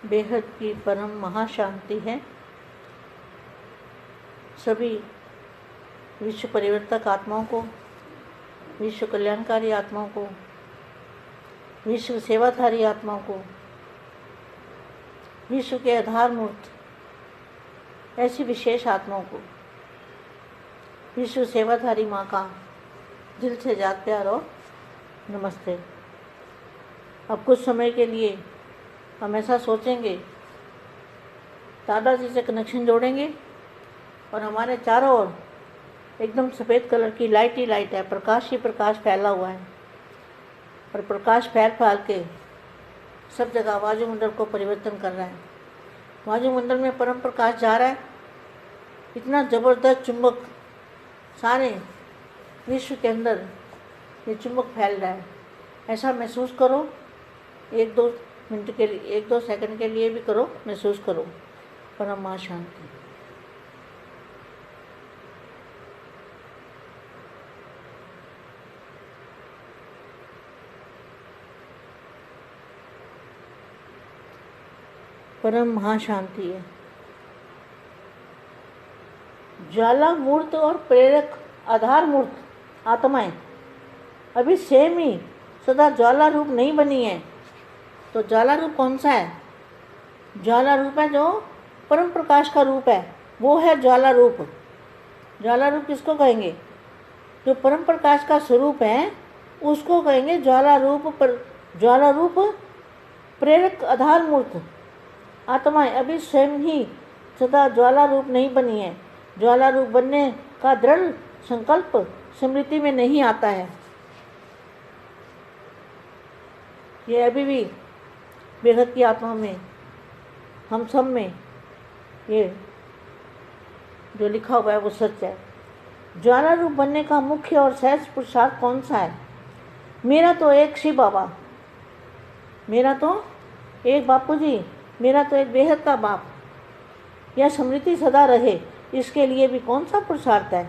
बेहद की परम महाशांति है। सभी विश्व परिवर्तक आत्माओं को, विश्व कल्याणकारी आत्माओं को, विश्व सेवाधारी आत्माओं को, विश्व के आधार मूर्त ऐसी विशेष आत्माओं को विश्व सेवाधारी माँ का दिल से याद प्यार और नमस्ते। अब कुछ समय के लिए हम ऐसा सोचेंगे, दादाजी से कनेक्शन जोड़ेंगे और हमारे चारों ओर एकदम सफ़ेद कलर की लाइट ही लाइट है, प्रकाश ही प्रकाश फैला हुआ है और प्रकाश फैल के सब जगह वायुमंडल को परिवर्तन कर रहा है। वायुमंडल में परम प्रकाश जा रहा है, इतना ज़बरदस्त चुंबक सारे विश्व के अंदर ये चुंबक फैल रहा है। ऐसा महसूस करो, 1-2 मिनट के लिए, 1-2 सेकंड के लिए भी करो, महसूस करो परम माँ शांति। परम महाशांति है। ज्वाला मूर्त और प्रेरक आधार मूर्त आत्माएं अभी सेम ही सदा ज्वाला रूप नहीं बनी है। तो ज्वाला रूप कौन सा है? ज्वाला रूप है जो परम प्रकाश का रूप है, वो है ज्वाला रूप। ज्वाला रूप किसको कहेंगे? जो परम प्रकाश का स्वरूप है उसको कहेंगे ज्वाला रूप। पर ज्वाला रूप प्रेरक आधार मूर्त आत्माएं अभी स्वयं ही सदा ज्वाला रूप नहीं बनी है। ज्वाला रूप बनने का दृढ़ संकल्प स्मृति में नहीं आता है। ये अभी भी बेहद की आत्मा में, हम सब में ये जो लिखा हुआ है वो सच है। ज्वाला रूप बनने का मुख्य और सहज पुरुषार्थ कौन सा है? मेरा तो एक शिव बाबा, मेरा तो एक बापू जी, मेरा तो एक बेहद का बाप, यह स्मृति सदा रहे, इसके लिए भी कौन सा पुरुषार्थ है?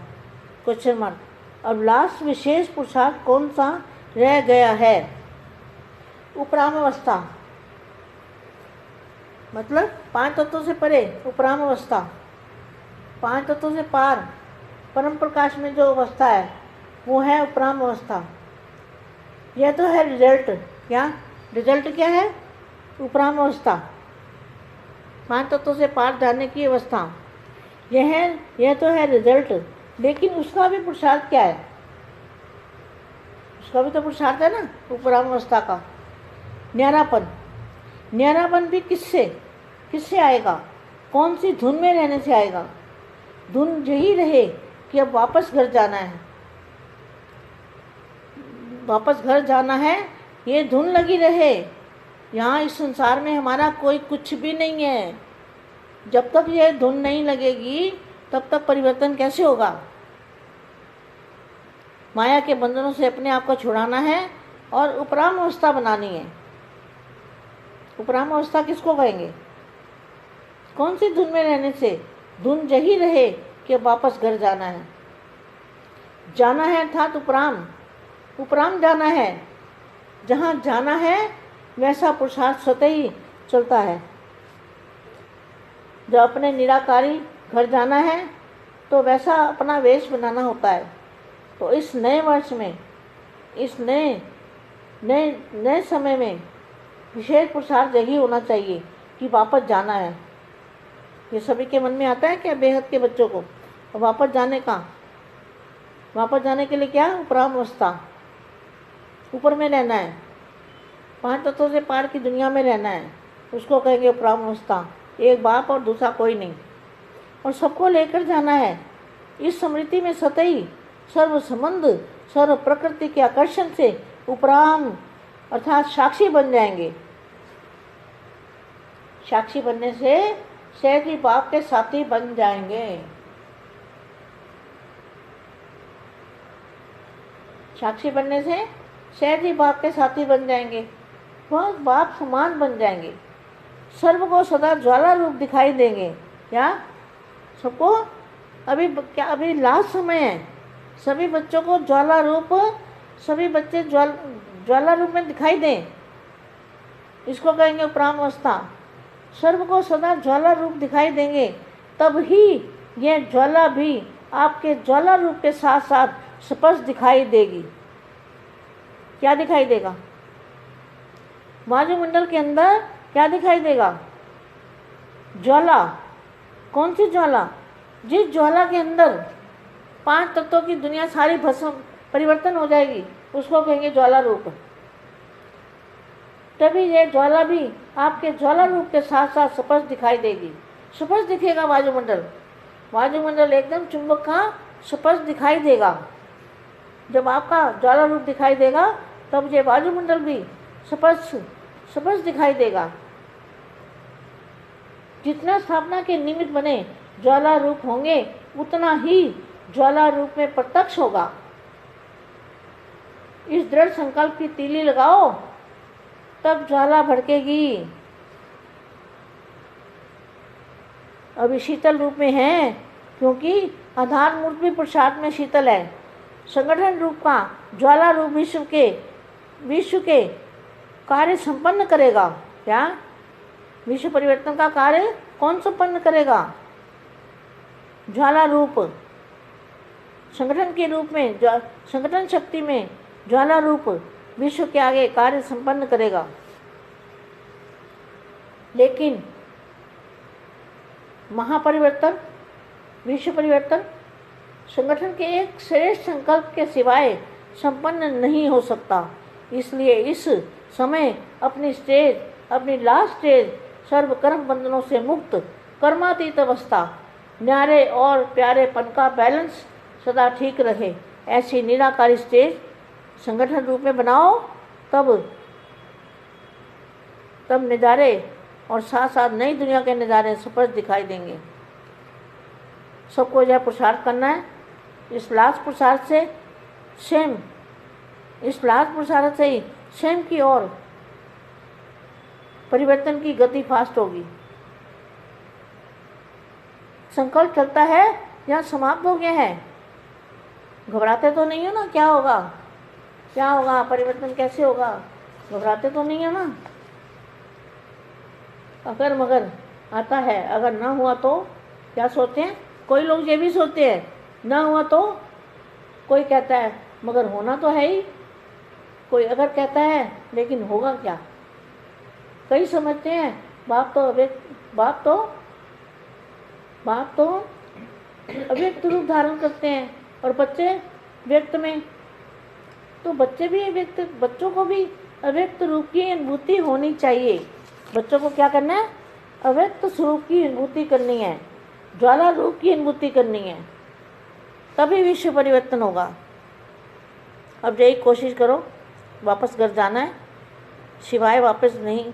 Question mark. अब लास्ट विशेष पुरुषार्थ कौन सा रह गया है? उपरामावस्था, मतलब 5 तत्वों से परे उपरामावस्था, 5 तत्वों से पार परम प्रकाश में जो अवस्था है वो है उपरामावस्था। यह तो है रिजल्ट। क्या रिजल्ट क्या है? उपरामावस्था, 5 तत्वों से पार जाने की अवस्था, यह तो है रिजल्ट। लेकिन उसका भी पुरुषार्थ क्या है? उसका भी तो पुरुषार्थ है ना उपरामावस्था का। न्यारापन, न्यारापन भी किससे आएगा? कौन सी धुन में रहने से आएगा? धुन यही रहे कि अब वापस घर जाना है, वापस घर जाना है, ये धुन लगी रहे। यहाँ इस संसार में हमारा कोई कुछ भी नहीं है। जब तक ये धुन नहीं लगेगी तब तक परिवर्तन कैसे होगा? माया के बंधनों से अपने आप को छुड़ाना है और उपराम अवस्था बनानी है। उपराम अवस्था किसको कहेंगे? कौन सी धुन में रहने से? धुन यही रहे कि वापस घर जाना है। जाना है अर्थात उपराम जाना है। जहाँ जाना है वैसा पुरुषार्थ स्वतः ही चलता है। जब अपने निराकारी घर जाना है तो वैसा अपना वेश बनाना होता है। तो इस नए वर्ष में, इस नए समय में विशेष पुरुषार्थ यही होना चाहिए कि वापस जाना है। ये सभी के मन में आता है क्या? बेहद के बच्चों को तो वापस जाने के लिए क्या? उपरामावस्था, ऊपर में रहना है, 5 तत्वों से पार की दुनिया में रहना है, उसको कहेंगे उपरामावस्था। एक बाप और दूसरा कोई नहीं, और सबको लेकर जाना है। इस स्मृति में सतही सर्व संबंध, सर्व प्रकृति के आकर्षण से उपराम अर्थात साक्षी बन जाएंगे। साक्षी बनने से सहज ही बाप के साथी बन जाएंगे। साक्षी बनने से सहज ही बाप के साथी बन जाएंगे, वह बाप समान बन जाएंगे। सर्व को सदा ज्वाला रूप दिखाई देंगे। क्या सबको? अभी लास्ट समय है। सभी बच्चों को ज्वाला रूप, सभी बच्चे ज्वाला रूप में दिखाई दें। इसको कहेंगे उपरामावस्था। सर्व को सदा ज्वाला रूप दिखाई देंगे, तब ही यह ज्वाला भी आपके ज्वाला रूप के साथ साथ स्पष्ट दिखाई देगी। क्या दिखाई देगा? वायुमंडल के अंदर क्या दिखाई देगा? ज्वाला। कौन सी ज्वाला? जिस ज्वाला के अंदर 5 तत्वों की दुनिया सारी भस्म परिवर्तन हो जाएगी, उसको कहेंगे ज्वाला रूप। तभी यह ज्वाला भी आपके ज्वाला रूप के साथ साथ स्पष्ट दिखाई देगी। स्पष्ट दिखेगा वायुमंडल। वायुमंडल एकदम चुंबक का स्पष्ट दिखाई देगा। जब आपका ज्वाला रूप दिखाई देगा तब ये वायुमंडल भी स्पष्ट दिखाई देगा। जितना स्थापना के निमित्त बने ज्वाला रूप होंगे, उतना ही ज्वाला रूप में प्रत्यक्ष होगा। इस दृढ़ संकल्प की तीली लगाओ, तब ज्वाला भड़केगी। अभी शीतल रूप में है, क्योंकि आधार मूर्त भी पुरुषार्थ में शीतल है। संगठन रूप का ज्वाला रूप विश्व के कार्य संपन्न करेगा। क्या? विश्व परिवर्तन का कार्य कौन संपन्न करेगा? ज्वाला रूप। संगठन के रूप में, संगठन शक्ति में ज्वाला रूप विश्व के आगे कार्य संपन्न करेगा। लेकिन महापरिवर्तन, विश्व परिवर्तन संगठन के एक श्रेष्ठ संकल्प के सिवाय संपन्न नहीं हो सकता। इसलिए इस समय अपनी लास्ट स्टेज सर्व कर्म बंधनों से मुक्त कर्मातीत अवस्था, न्यारे और प्यारेपन का बैलेंस सदा ठीक रहे, ऐसी निराकारी स्टेज संगठन रूप में बनाओ। तब नज़ारे और साथ साथ नई दुनिया के नज़ारे स्पष्ट दिखाई देंगे। सबको यह पुरुषार्थ करना है। इस लास्ट पुरुषार्थ से ही स्वयं की ओर परिवर्तन की गति फास्ट होगी। संकल्प चलता है या समाप्त हो गया है? घबराते तो नहीं हो ना? क्या होगा? क्या होगा? परिवर्तन कैसे होगा? घबराते तो नहीं है ना? अगर मगर आता है, अगर ना हुआ तो क्या सोचते हैं? कोई लोग ये भी सोचते हैं, ना हुआ तो? कोई कहता है मगर होना तो है ही। कोई अगर कहता है लेकिन होगा क्या? कई समझते हैं बाप तो अव्यक्त रूप धारण करते हैं और बच्चे व्यक्त में। तो बच्चों को भी अव्यक्त रूप की अनुभूति होनी चाहिए। बच्चों को क्या करना है? अव्यक्त स्वरूप की अनुभूति करनी है, ज्वाला रूप की अनुभूति करनी है, तभी विश्व परिवर्तन होगा। अब यही कोशिश करो। वापस घर जाना है, सिवाय वापस नहीं।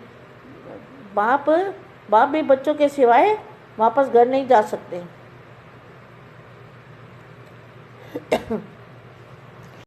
बाप भी बच्चों के सिवाय वापस घर नहीं जा सकते।